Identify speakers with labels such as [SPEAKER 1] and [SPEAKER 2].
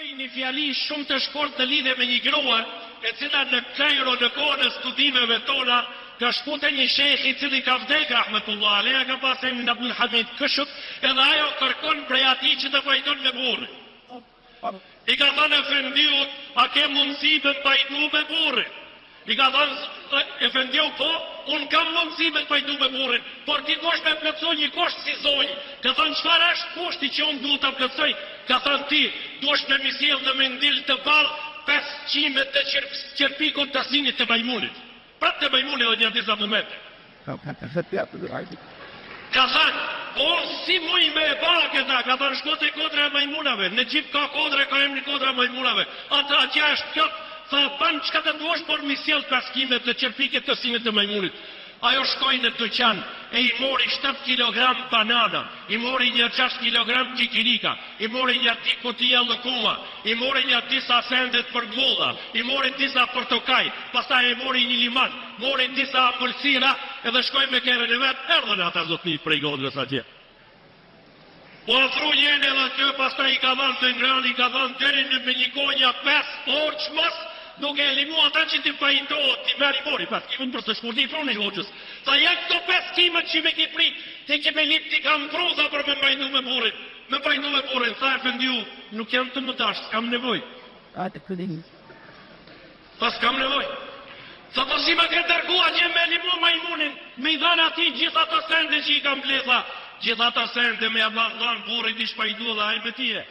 [SPEAKER 1] Një fjali shumë të shkurt në lidhje me një grua, e cila në Kairo në kohën e studimeve tona ka shku te një shejh i cili ka vdekë rahmetullah alejhi, ka pasur në Abdul Hamid Këshuk, edhe ajo kërkon prej atij që të pajton me burrin. I ka thënë efendiu, a ke mundësi të pajtu me burrin? I ka thënë efendiu, po, unë kam mundësi me pajtu me burrin, por ti duhesh me plotësoj një kusht si zonjë. Ka thënë, çfarë është kushti që unë duhet ta plotësoj? Ka thënë ti, duhesh me mi sjell në mendil të ballë 5 qime të qerpikut të asinit të majmunit. Prap të majmunit dhe një disa mëmete. Ka thënë, unë si muj me e ba këta, ka thënë shko të kodra e majmunave, në gjithë ka kodra, ka emri kodra e majmunave, atja është kjo, tha banë qka të duash por mi sjell 5 qime të qerpikit të asinit të majmunit. Ajo shkoj në dyqan e i mori 7 kg banana, i mori një 6 kg qikirika, i mori një kutia lëkuma, i mori një disa sendet për gulla, i mori disa portokaj, pastaj i mori një liman, mori disa apëlsira, edhe shkoj me kerën e vetë, erdhën ata zotni prej godrës atje. Po afru njën edhe kjo, pastaj i ka dhanë të ngrani, i ka dhanë deri në me një konja 5 orë qmës, duke e limu ata që ti pajtohet, ti meri mori, pas kimin për të shkurdi i froni hoqës. Tha jak këto 5 kimet që me ki prit, ti që me lip ti kam pruza për me pajnu me burin. Me pajnu me burin, tha e fendiu, nuk jam të më tash, s'kam nevoj. Pas kam nevoj. Tha po si me ke tërgua që me limu majmunin, me i dhanë ati gjitha të sende që i kam bletha, gjitha të sende me abandon burin i shpajdu dhe ajme tije.